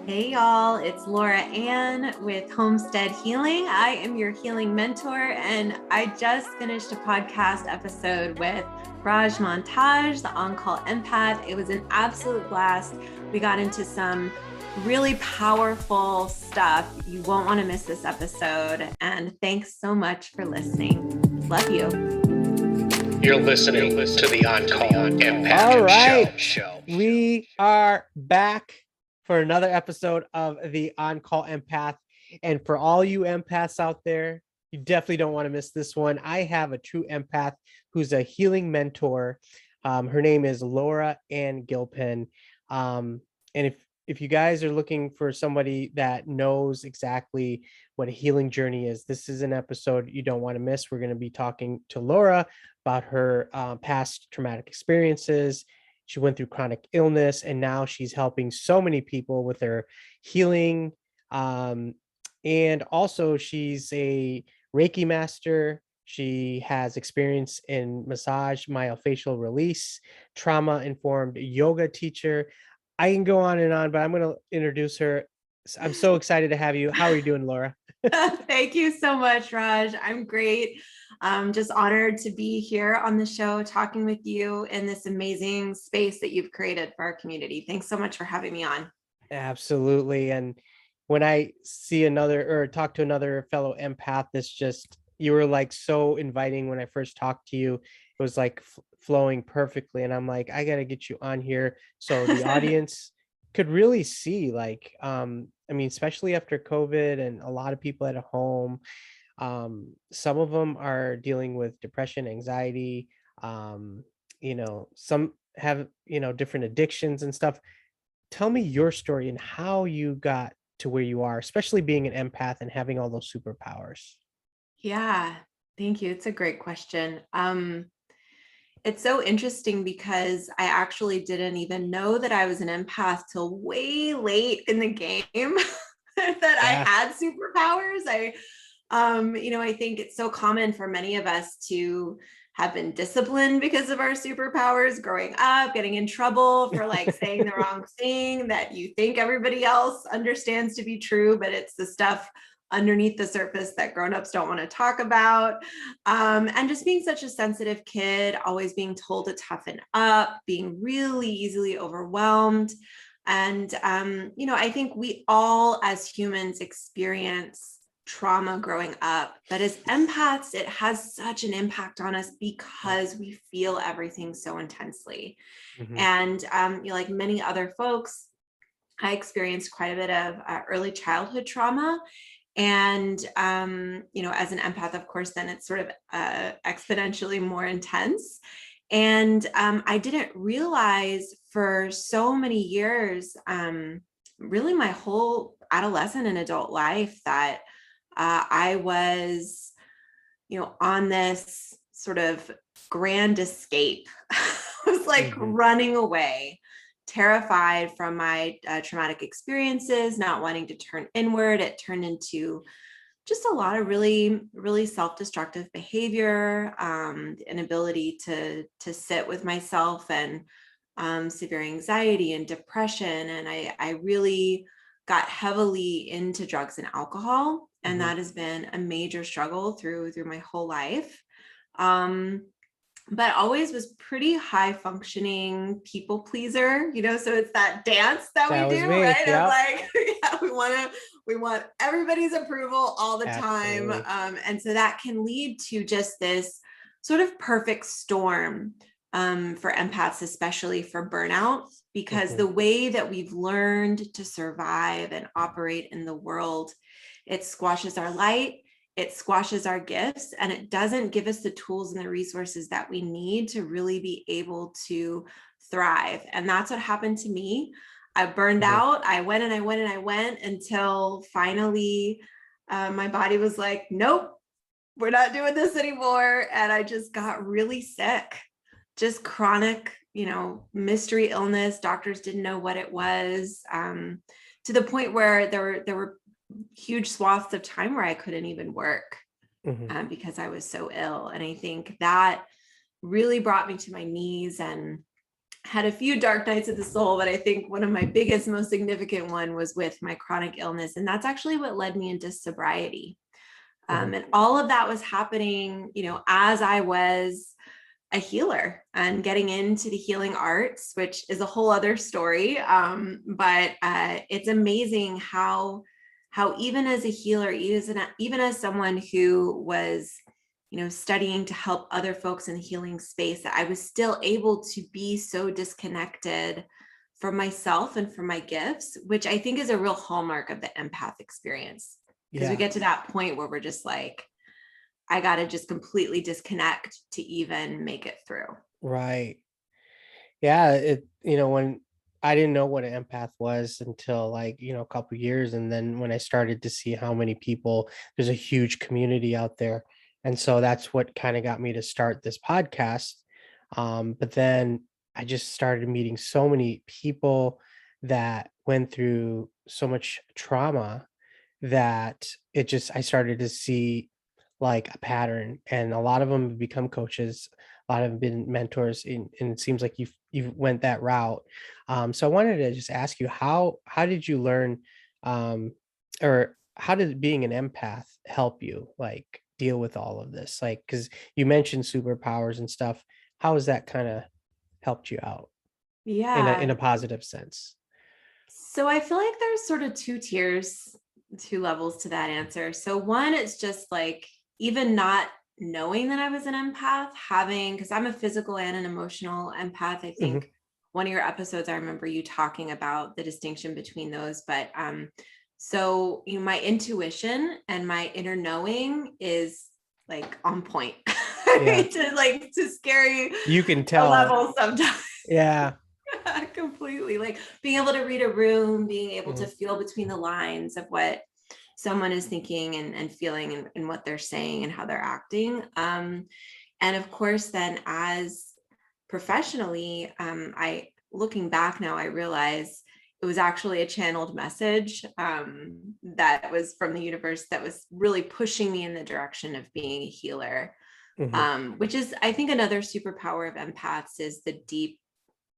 Hey y'all, it's Laura Ann with Homestead Healing. I am your healing mentor, and I just finished a podcast episode with Raj Montage, the on-call empath. It was an absolute blast. We got into some really powerful stuff. You won't want to miss this episode. And thanks so much for listening. Love you. You're listening to the On-Call Empath All right. Show. We are back for another episode of the On-Call Empath. And for all you empaths out there, you definitely don't want to miss this one. I have a true empath who's a healing mentor. Her name is Laura Ann Gilpin. And if you guys are looking for somebody that knows exactly what a healing journey is, this is an episode you don't want to miss. We're going to be talking to Laura about her past traumatic experiences. She went through chronic illness, and now she's helping so many people with their healing. And also she's a Reiki Master. She has experience in massage, myofascial release, trauma-informed yoga teacher. I can go on and on, but I'm going to introduce her. I'm so excited to have you. How are you doing, Laura? Thank you so much, Raj. I'm great. I'm just honored to be here on the show talking with you in this amazing space that you've created for our community. Thanks so much for having me on. Absolutely. And when I see another or talk to another fellow empath, it's just, you were like so inviting when I first talked to you. It was like flowing perfectly. And I'm like, I got to get you on here so the audience could really see, like, I mean, especially after COVID and a lot of people at home, some of them are dealing with depression, anxiety, some have, different addictions and stuff. Tell me your story and how you got to where you are, especially being an empath and having all those superpowers. Yeah, thank you. It's a great question. It's so interesting because I actually didn't even know that I was an empath till way late in the game that I had superpowers. I think it's so common for many of us to have been disciplined because of our superpowers growing up, getting in trouble for like saying the wrong thing that you think everybody else understands to be true, but it's the stuff underneath the surface that grownups don't want to talk about. And just being such a sensitive kid, always being told to toughen up, being really easily overwhelmed. And, I think we all as humans experience trauma growing up, but as empaths, it has such an impact on us because we feel everything so intensely. Mm-hmm. And, like many other folks, I experienced quite a bit of early childhood trauma. And, as an empath, of course, then it's sort of exponentially more intense. And I didn't realize for so many years, really my whole adolescent and adult life, that I was, on this sort of grand escape. I was like running away, terrified from my traumatic experiences, not wanting to turn inward. It turned into just a lot of really, really self-destructive behavior, inability to sit with myself, and severe anxiety and depression. And I really got heavily into drugs and alcohol. And that has been a major struggle through my whole life. But always was pretty high functioning people pleaser, so it's that dance that we do, right? Yep. Of like, yeah, we want everybody's approval all the time. And so that can lead to just this sort of perfect storm for empaths, especially for burnout, because the way that we've learned to survive and operate in the world, it squashes our light, it squashes our gifts, and it doesn't give us the tools and the resources that we need to really be able to thrive. And that's what happened to me. I burned out. I went until finally my body was like, nope, we're not doing this anymore. And I just got really sick, just chronic, mystery illness. Doctors didn't know what it was, to the point where there were huge swaths of time where I couldn't even work because I was so ill. And I think that really brought me to my knees and had a few dark nights of the soul, but I think one of my biggest, most significant one was with my chronic illness. And that's actually what led me into sobriety. And all of that was happening, as I was a healer and getting into the healing arts, which is a whole other story. But it's amazing how even as a healer, even as someone who was, studying to help other folks in the healing space, that I was still able to be so disconnected from myself and from my gifts, which I think is a real hallmark of the empath experience. Because we get to that point where we're just like, I got to just completely disconnect to even make it through. Right. Yeah. When I didn't know what an empath was until a couple of years. And then when I started to see how many people, there's a huge community out there. And so that's what kind of got me to start this podcast. But then I just started meeting so many people that went through so much trauma that I started to see like a pattern, and a lot of them have become coaches, a lot have been mentors, and it seems like you've went that route. So I wanted to just ask you, how did you learn, or how did being an empath help you deal with all of this? Because you mentioned superpowers and stuff. How has that kind of helped you out in a positive sense? So I feel like there's sort of two levels to that answer. So one, it's just even not knowing that I was an empath, because I'm a physical and an emotional empath. I think one of your episodes, I remember you talking about the distinction between those, but so my intuition and my inner knowing is on point. to scary, you can tell level sometimes. Yeah. Completely, being able to read a room, being able to feel between the lines of what someone is thinking and feeling, and what they're saying and how they're acting. And of course, then as professionally, I looking back now, I realize it was actually a channeled message that was from the universe that was really pushing me in the direction of being a healer, which is, I think, another superpower of empaths is the deep,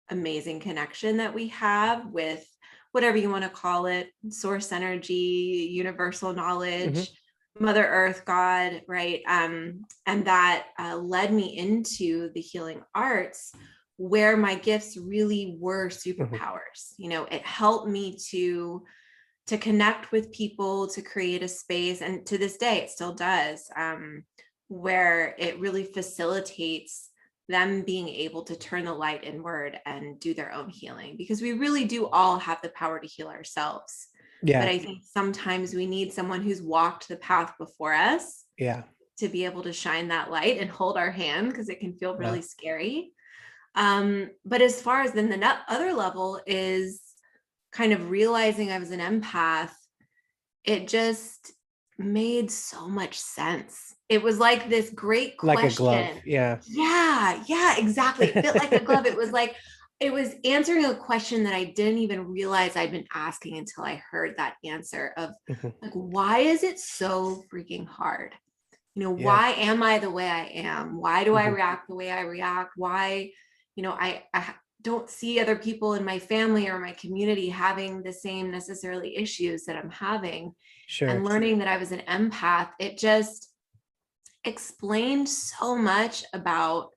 amazing connection that we have with whatever you want to call it, source energy, universal knowledge, Mother Earth, God, right? And that led me into the healing arts, where my gifts really were superpowers. It helped me to connect with people, to create a space, and to this day it still does, where it really facilitates them being able to turn the light inward and do their own healing, because we really do all have the power to heal ourselves. But I think sometimes we need someone who's walked the path before us to be able to shine that light and hold our hand, because it can feel really scary. But as far as then the other level is kind of realizing I was an empath, it just made so much sense. It was like this great question. Like a glove. Yeah, exactly. It fit like a glove. It was answering a question that I didn't even realize I'd been asking until I heard that answer of why is it so freaking hard? Why am I the way I am? Why do I react the way I react? Why, I don't see other people in my family or my community having the same necessarily issues that I'm having. And learning that I was an empath, it just explained so much about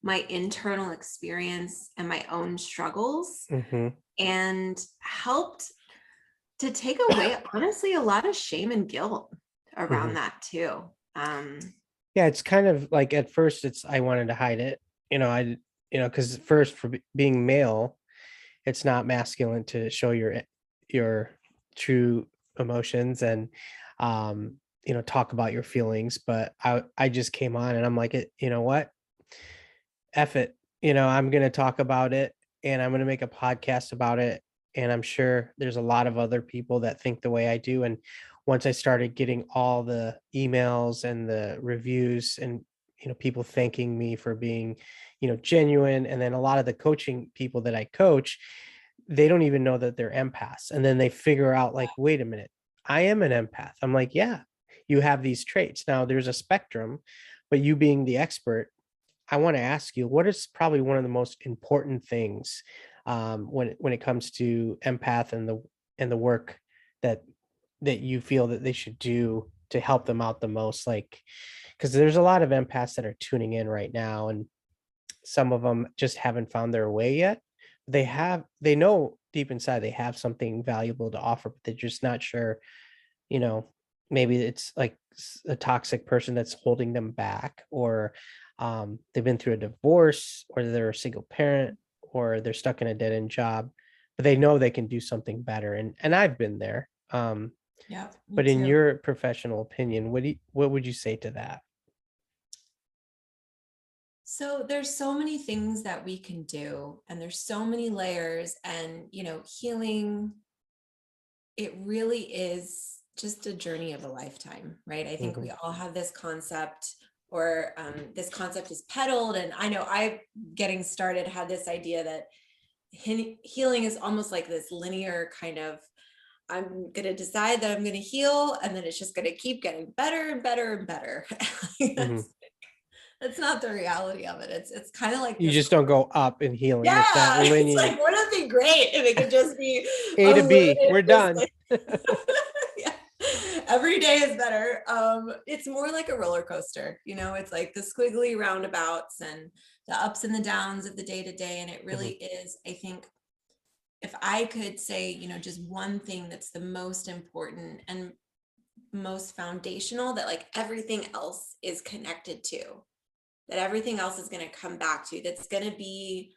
my internal experience and my own struggles, and helped to take away, honestly, a lot of shame and guilt around that too. It's kind of like, at first I wanted to hide it, because first, for being male, it's not masculine to show your true emotions and talk about your feelings. But I just came on and I'm like, what, F it, I'm going to talk about it, and I'm going to make a podcast about it. And I'm sure there's a lot of other people that think the way I do. And once I started getting all the emails and the reviews, and people thanking me for being genuine, and then a lot of the coaching people that I coach, they don't even know that they're empaths, and then they figure out, wait a minute, I am an empath. I'm like, yeah, you have these traits. Now there's a spectrum, but you being the expert, I want to ask you, what is probably one of the most important things when it comes to empath and the work that you feel that they should do to help them out the most? Like, because there's a lot of empaths that are tuning in right now, and some of them just haven't found their way yet. They know deep inside they have something valuable to offer, but they're just not sure, you know, maybe it's like a toxic person that's holding them back, or they've been through a divorce, or they're a single parent, or they're stuck in a dead-end job, but they know they can do something better. And I've been there. Yeah, but in your professional opinion, what would you say to that? So there's so many things that we can do, and there's so many layers, and, you know, healing, it really is just a journey of a lifetime, right? I think we all have this concept, or this concept is peddled. And I know I, getting started, had this idea that healing is almost like this linear kind of, I'm going to decide that I'm going to heal, and then it's just going to keep getting better and better and better. That's not the reality of it. It's kind of like You this. just don't go up in healing. Yeah, it's that linear. It's like, wouldn't it be great if it could just be A to B, we're done. Yeah. Every day is better. It's more like a roller coaster, you know, it's like the squiggly roundabouts and the ups and the downs of the day to day. And it really is, I think, if I could say, you know, just one thing that's the most important and most foundational, that like everything else is connected to, that everything else is going to come back to, that's going to be,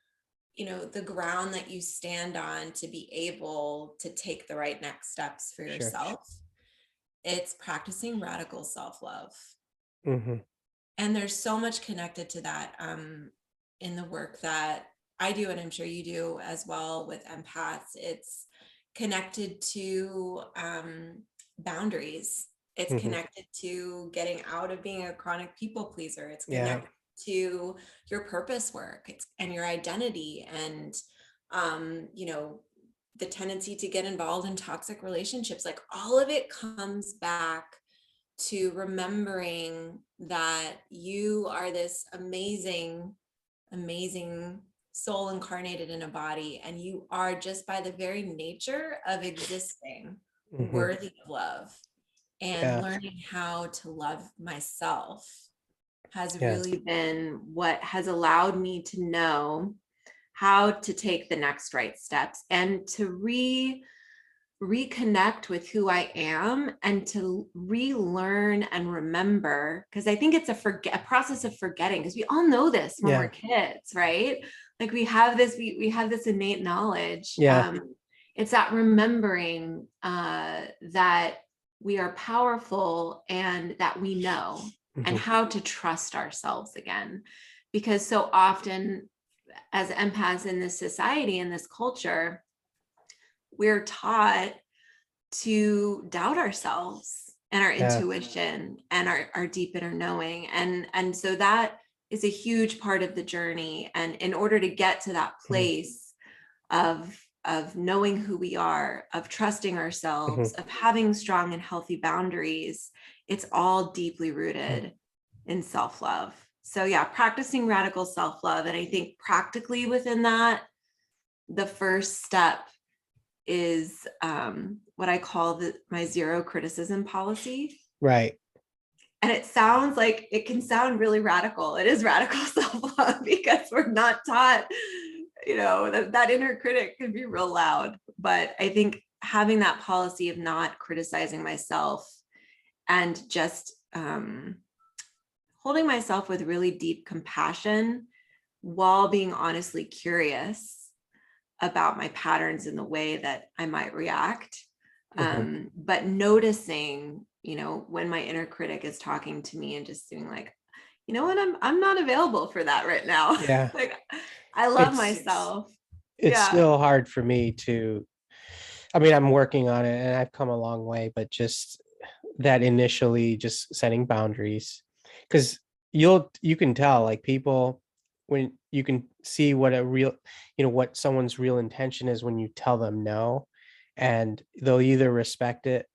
you know, the ground that you stand on to be able to take the right next steps for yourself. It's practicing radical self-love. And there's so much connected to that in the work that I do, and I'm sure you do as well with empaths. It's connected to boundaries. It's connected to getting out of being a chronic people pleaser. It's connected to your purpose work, and your identity, and you know, the tendency to get involved in toxic relationships. Like, all of it comes back to remembering that you are this amazing, amazing soul incarnated in a body, and you are, just by the very nature of existing, worthy of love. And learning how to love myself has really been what has allowed me to know how to take the next right steps, and to reconnect with who I am, and to relearn and remember. Because I think it's a process of forgetting, because we all know this when we're kids, right? Like, we have this innate knowledge. It's that remembering that we are powerful, and that we know, and how to trust ourselves again. Because so often, as empaths in this society, in this culture, we're taught to doubt ourselves and our intuition and our deep inner knowing. And so that is a huge part of the journey. And in order to get to that place of knowing who we are, of trusting ourselves, of having strong and healthy boundaries, it's all deeply rooted in self-love. So practicing radical self-love. And I think practically within that, the first step is what I call my zero criticism policy. Right. And it sounds like, it can sound really radical. It is radical self-love, because we're not taught, you know, that inner critic can be real loud. But I think having that policy of not criticizing myself, and just holding myself with really deep compassion, while being honestly curious about my patterns in the way that I might react. But noticing, you know, when my inner critic is talking to me, and just doing like, you know what, I'm not available for that right now. Like, I love myself. It's still hard for me to, I mean, I'm working on it, and I've come a long way, but just that initially, just setting boundaries, because you can tell, like, people, when you can see what a real, you know, what someone's real intention is when you tell them no, and they'll either respect it,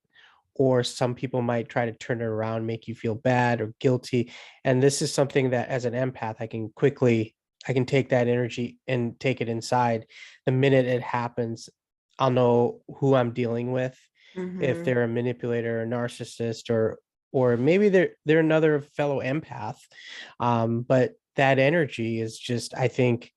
or some people might try to turn it around, make you feel bad or guilty. And this is something that as an empath, I can take that energy and take it inside. The minute it happens, I'll know who I'm dealing with. If they're a manipulator, a narcissist, or maybe they're another fellow empath. But that energy is just, I think,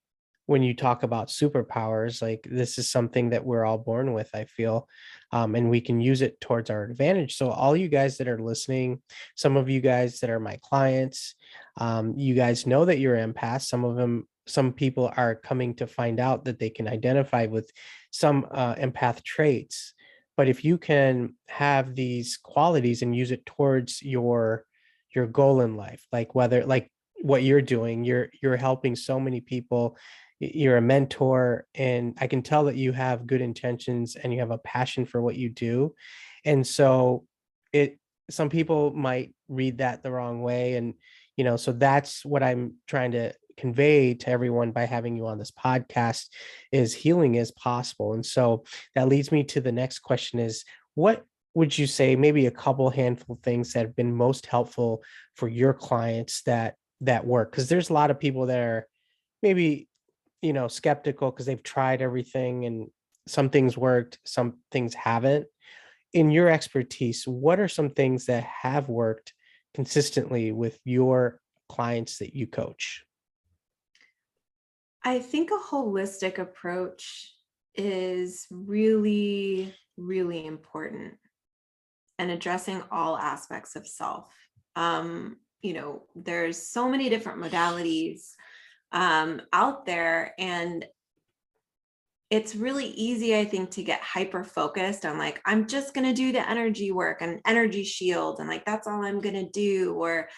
when you talk about superpowers, like this is something that we're all born with, I feel, and we can use it towards our advantage. So all you guys that are listening, some of you guys that are my clients, you guys know that you're empaths. Some people are coming to find out that they can identify with some empath traits. But if you can have these qualities and use it towards your goal in life, like whether like what you're doing, you're helping so many people, you're a mentor, and I can tell that you have good intentions and you have a passion for what you do. And so some people might read that the wrong way. And, so that's what I'm trying to convey to everyone by having you on this podcast, is healing is possible. And so that leads me to the next question is, what would you say, maybe a couple handful of things that have been most helpful for your clients that work? Because there's a lot of people that are maybe skeptical because they've tried everything and some things worked, some things haven't. In your expertise, what are some things that have worked consistently with your clients that you coach? I think a holistic approach is really, really important, and addressing all aspects of self. There's so many different modalities out there, and it's really easy, I think, to get hyper focused on like, I'm just going to do the energy work and energy shield, and like, that's all I'm going to do. Or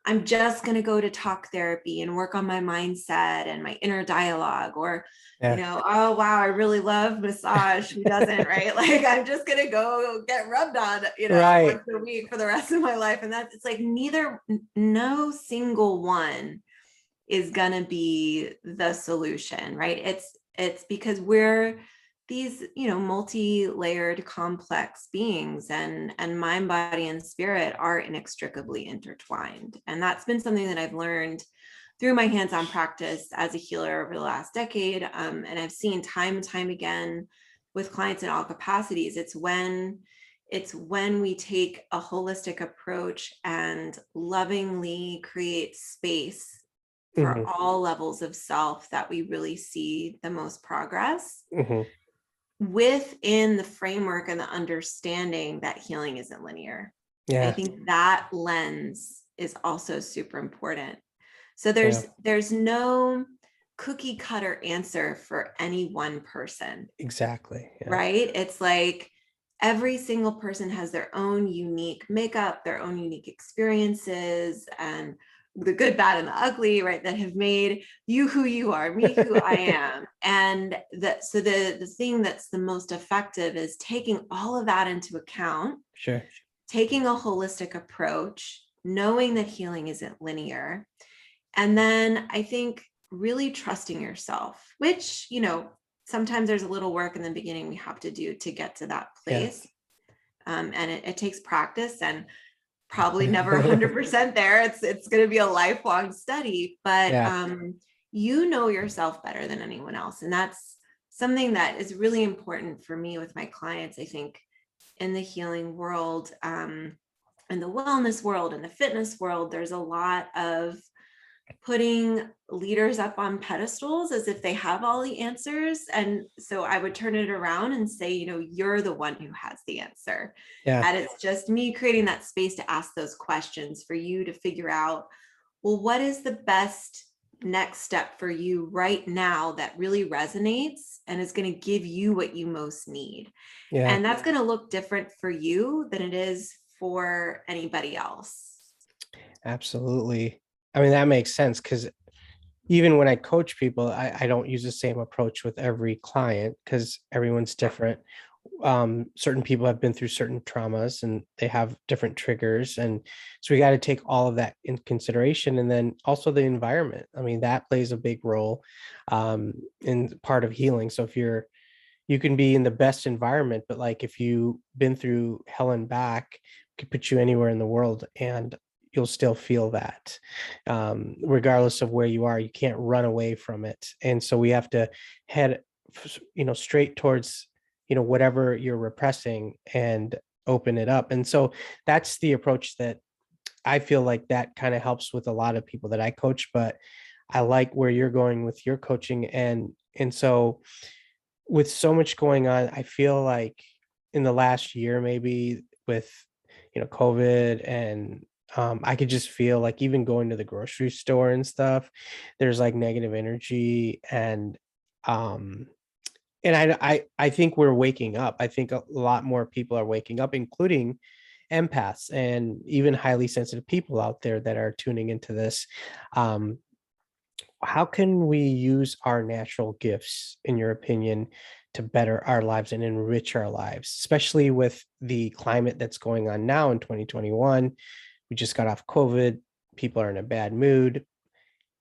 I'm just going to go to talk therapy and work on my mindset and my inner dialogue. Or, oh, wow, I really love massage. Who doesn't, right? Like, I'm just going to go get rubbed on, Right. once a week for the rest of my life. And it's like no single one is going to be the solution, right? It's because we're these, multi-layered complex beings, and mind, body, and spirit are inextricably intertwined. And that's been something that I've learned through my hands-on practice as a healer over the last decade. And I've seen time and time again with clients in all capacities. It's when we take a holistic approach and lovingly create space for all levels of self that we really see the most progress within the framework and the understanding that healing isn't linear. I think that lens is also super important. So there's no cookie cutter answer for any one person. Exactly. Right? It's like every single person has their own unique makeup, their own unique experiences, and the good, bad, and the ugly, right, that have made you who you are, me who I am. And so the thing that's the most effective is taking all of that into account. Sure. Taking a holistic approach, knowing that healing isn't linear. And then I think really trusting yourself, which, sometimes there's a little work in the beginning we have to do to get to that place. And it takes practice, and probably never 100% there. It's going to be a lifelong study, but you know yourself better than anyone else. And that's something that is really important for me with my clients. I think in the healing world, in the wellness world, in the fitness world, there's a lot of putting leaders up on pedestals as if they have all the answers. And so I would turn it around and say, you're the one who has the answer. And it's just me creating that space to ask those questions for you to figure out, well, what is the best next step for you right now that really resonates and is going to give you what you most need. And that's going to look different for you than it is for anybody else. Absolutely. I mean, that makes sense, because even when I coach people, I don't use the same approach with every client because everyone's different. Certain people have been through certain traumas and they have different triggers. And so we got to take all of that in consideration. And then also the environment. I mean, that plays a big role in part of healing. So if you're you can be in the best environment, but like if you've been through hell and back, could put you anywhere in the world and you'll still feel that. Regardless of where you are, you can't run away from it. And so we have to head, straight towards, whatever you're repressing and open it up. And so that's the approach that I feel like that kind of helps with a lot of people that I coach, but I like where you're going with your coaching. And so with so much going on, I feel like in the last year, maybe with, COVID and I could just feel like even going to the grocery store and stuff, there's like negative energy um, and I think we're waking up. I think a lot more people are waking up, including empaths and even highly sensitive people out there that are tuning into this. Um, how can we use our natural gifts, in your opinion, to better our lives and enrich our lives, especially with the climate that's going on now in 2021? We just got off COVID. People are in a bad mood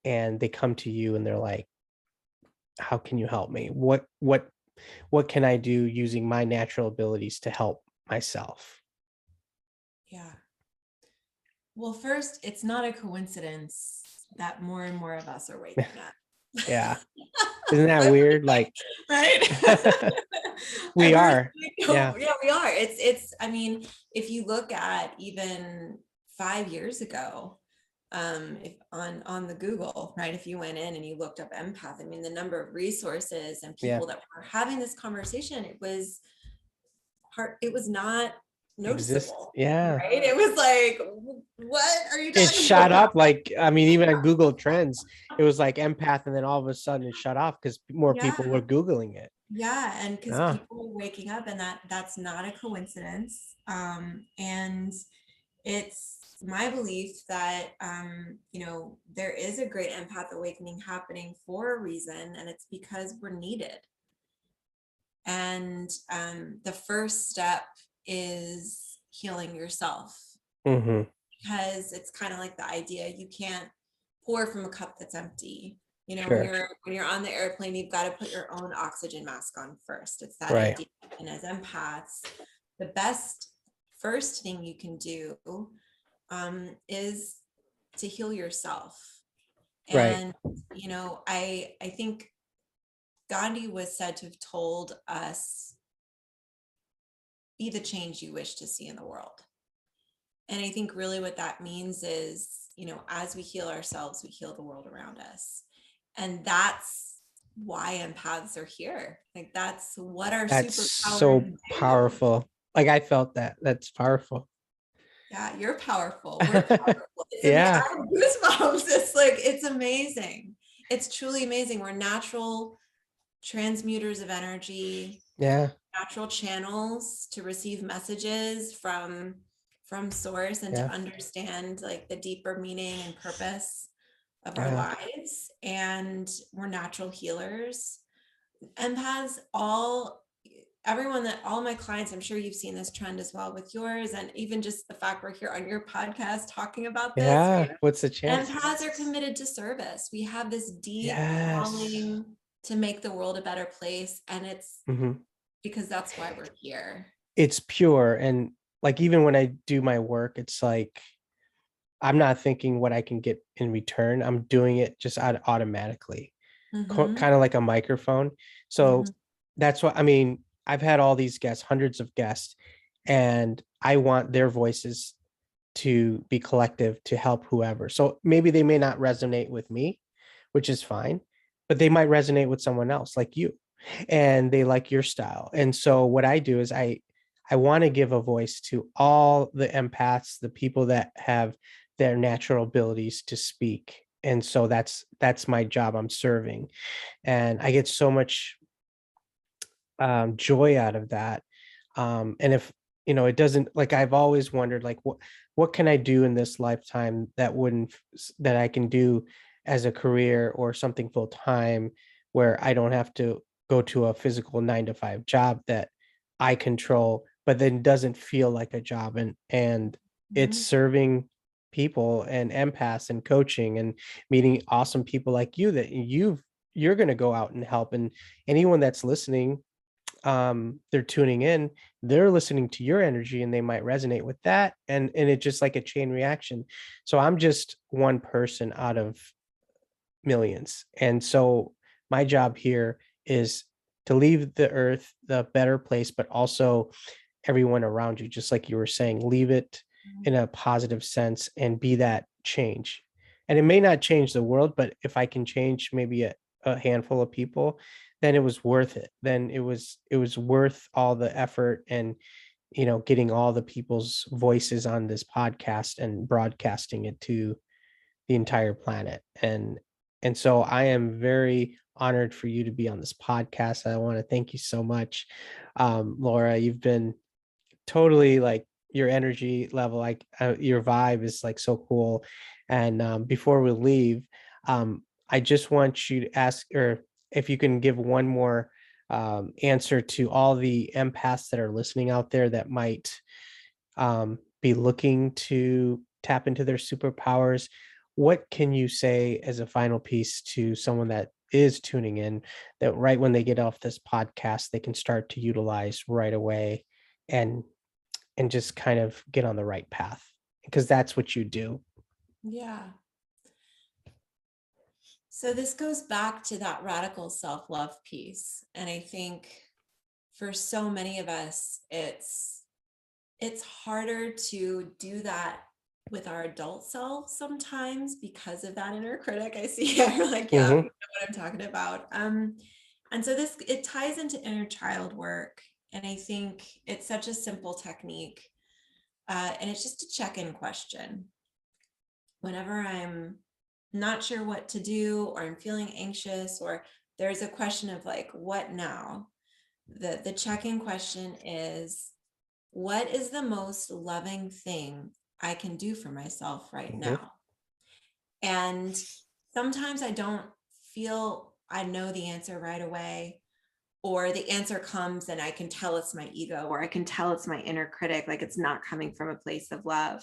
and they come to you and they're like, how can you help me? What can I do using my natural abilities to help myself? Yeah. Well, first, it's not a coincidence that more and more of us are waking up. Yeah. Isn't that weird? Like, right. we are. Yeah, we are. I mean, if you look at even 5 years ago, if on the Google, right, if you went in and you looked up empath, I mean, the number of resources and people that were having this conversation, it was not noticeable. Yeah. Right. It was like, what are you talking It shot about? up. Like, I mean, even on Google Trends, it was like empath, and then all of a sudden it shut off because more people were Googling it. Yeah. And because people were waking up, and that's not a coincidence. And it's my belief that there is a great empath awakening happening for a reason, and it's because we're needed. And the first step is healing yourself, because it's kind of like the idea, you can't pour from a cup that's empty. When you're on the airplane, you've got to put your own oxygen mask on first. It's that idea. And as empaths, the best first thing you can do is to heal yourself. And I think Gandhi was said to have told us, be the change you wish to see in the world. And I think really what that means is, as we heal ourselves, we heal the world around us. And that's why empaths are here. Like, that's what our that's superpower so is. Powerful. Like, I felt that. That's powerful. Yeah, you're powerful. We're powerful. Yeah. I have goosebumps. It's like, it's amazing. It's truly amazing. We're natural transmuters of energy. Yeah. Natural channels to receive messages from source, and to understand like the deeper meaning and purpose of our lives. And we're natural healers. Empaths, all my clients, I'm sure you've seen this trend as well with yours, and even just the fact we're here on your podcast talking about this. Yeah. What's the chance? Empaths are committed to service. We have this deep calling to make the world a better place. And it's because that's why we're here. It's pure. And like, even when I do my work, it's like, I'm not thinking what I can get in return. I'm doing it just automatically, kind of like a microphone. So that's what, I mean, I've had all these guests, hundreds of guests, and I want their voices to be collective to help whoever. So maybe they may not resonate with me, which is fine, but they might resonate with someone else like you, and they like your style. And so what I do is I want to give a voice to all the empaths, the people that have their natural abilities to speak. And so that's my job. I'm serving, and I get so much joy out of that. And if it doesn't, like, I've always wondered, like, what can I do in this lifetime that I can do as a career or something full time, where I don't have to go to a physical 9-to-5 job that I control, but then doesn't feel like a job. And it's serving people and empaths and coaching and meeting awesome people like you that you're going to go out and help. And anyone that's listening, they're tuning in, they're listening to your energy and they might resonate with that. And it's just like a chain reaction. So I'm just one person out of millions. And so my job here is to leave the earth the better place, but also everyone around you, just like you were saying, leave it in a positive sense and be that change. And it may not change the world, but if I can change maybe a handful of people, then it was worth it. Then it was worth all the effort and, you know, getting all the people's voices on this podcast and broadcasting it to the entire planet. And so I am very honored for you to be on this podcast. I want to thank you so much. Laura, you've been totally, like, your energy level, like your vibe is like so cool. And before we leave, I just want you to ask, or if you can give one more answer to all the empaths that are listening out there that might be looking to tap into their superpowers. What can you say as a final piece to someone that is tuning in, that right when they get off this podcast, they can start to utilize right away and just kind of get on the right path? Because that's what you do. Yeah. So this goes back to that radical self-love piece. And I think for so many of us, it's harder to do that with our adult self sometimes because of that inner critic. I see you're like, yeah, you know what I'm talking about. And so it ties into inner child work. And I think it's such a simple technique. And it's just a check-in question. Whenever I'm not sure what to do, or I'm feeling anxious, or there's a question of like, what now? The check-in question is, what is the most loving thing I can do for myself right now? And sometimes I don't feel I know the answer right away, or the answer comes and I can tell it's my ego, or I can tell it's my inner critic, like it's not coming from a place of love.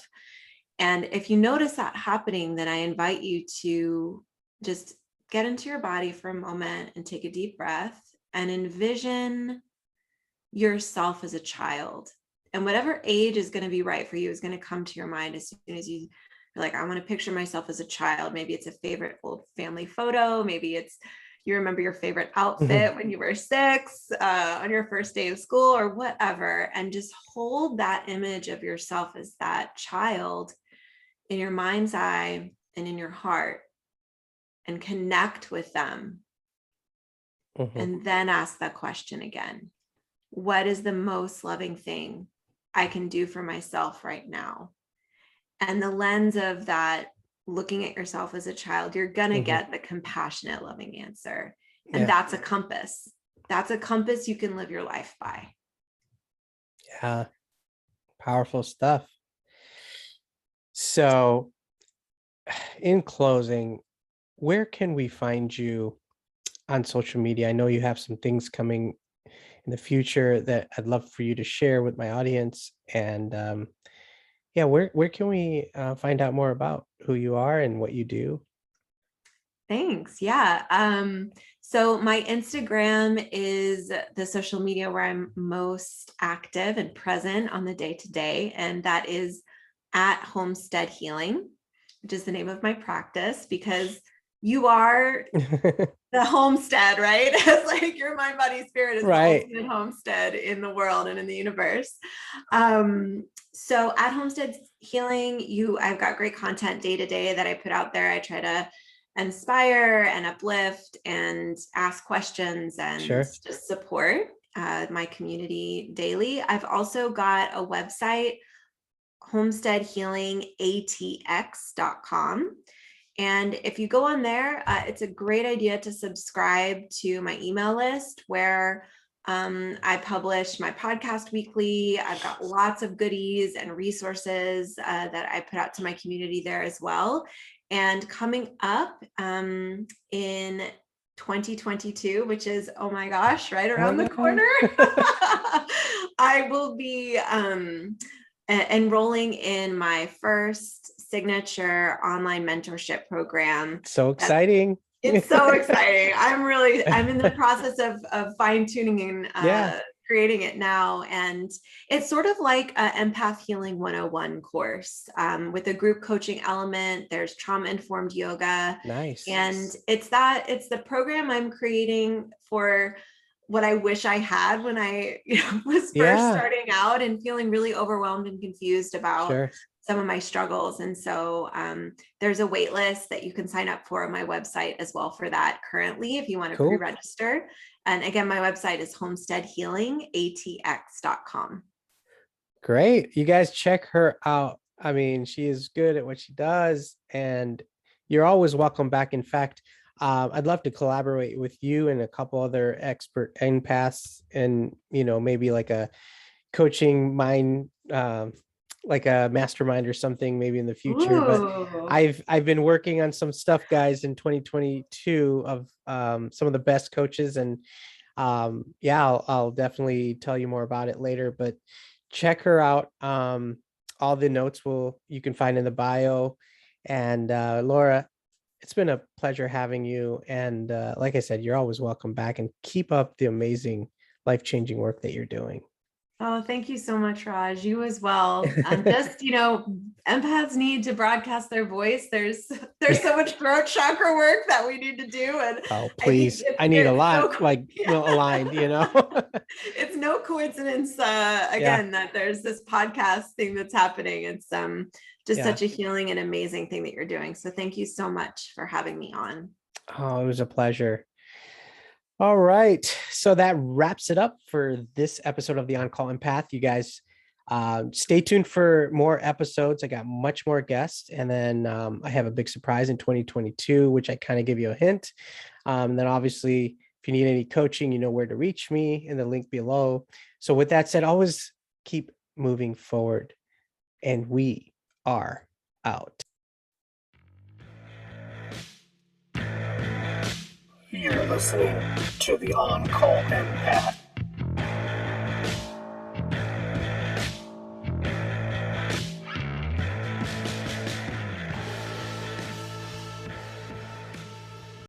And if you notice that happening, then I invite you to just get into your body for a moment and take a deep breath and envision yourself as a child. And whatever age is going to be right for you is going to come to your mind as soon as you're like, I want to picture myself as a child. Maybe it's a favorite old family photo. Maybe it's you remember your favorite outfit when you were 6, on your first day of school, or whatever. And just hold that image of yourself as that child in your mind's eye and in your heart, and connect with them. And then ask that question again. What is the most loving thing I can do for myself right now? And the lens of that, looking at yourself as a child, you're going to get the compassionate, loving answer. And that's a compass. That's a compass you can live your life by. Yeah. Powerful stuff. So in closing, where can we find you on social media? I know you have some things coming in the future that I'd love for you to share with my audience. And where can we find out more about who you are and what you do? Thanks. Yeah. So my Instagram is the social media where I'm most active and present on the day-to-day. And that is at Homestead Healing, which is the name of my practice, because you are the homestead, right? It's like your mind, body, spirit is right. The ultimate homestead in the world and in the universe. So at Homestead Healing, I've got great content day to day that I put out there. I try to inspire and uplift and ask questions and just support my community daily. I've also got a website, homesteadhealingatx.com. And if you go on there, it's a great idea to subscribe to my email list, where I publish my podcast weekly. I've got lots of goodies and resources that I put out to my community there as well. And coming up in 2022, which is, oh my gosh, right around the corner, I will be enrolling in my first signature online mentorship program. So exciting. It's so exciting. I'm in the process of fine tuning and creating it now. And it's sort of like an Empath Healing 101 course with a group coaching element. There's trauma-informed yoga. Nice. And it's the program I'm creating for what I wish I had when I was first starting out and feeling really overwhelmed and confused about some of my struggles. And so there's a wait list that you can sign up for on my website as well for that currently, if you want to pre-register. And again, my website is homesteadhealingatx.com. Great. You guys check her out. I mean, she is good at what she does, and you're always welcome back. In fact, I'd love to collaborate with you and a couple other expert empaths, and maybe like a coaching mind, like a mastermind or something, maybe in the future. Ooh. But I've been working on some stuff, guys, in 2022 of some of the best coaches, and I'll definitely tell you more about it later. But check her out. All the notes you can find in the bio. And Laura, it's been a pleasure having you. And like I said, you're always welcome back, and keep up the amazing, life-changing work that you're doing. Oh, thank you so much, Raj. You as well. Just, empaths need to broadcast their voice. There's so much throat chakra work that we need to do. And please, I need a lot, aligned, It's no coincidence, again, that there's this podcast thing that's happening. It's just such a healing and amazing thing that you're doing. So thank you so much for having me on. Oh, it was a pleasure. All right. So that wraps it up for this episode of the On-Call Empath. You guys stay tuned for more episodes. I got much more guests. And then I have a big surprise in 2022, which I kind of give you a hint. Then obviously, if you need any coaching, you know where to reach me in the link below. So with that said, always keep moving forward. And we are out. You're listening to the On-Call Empath.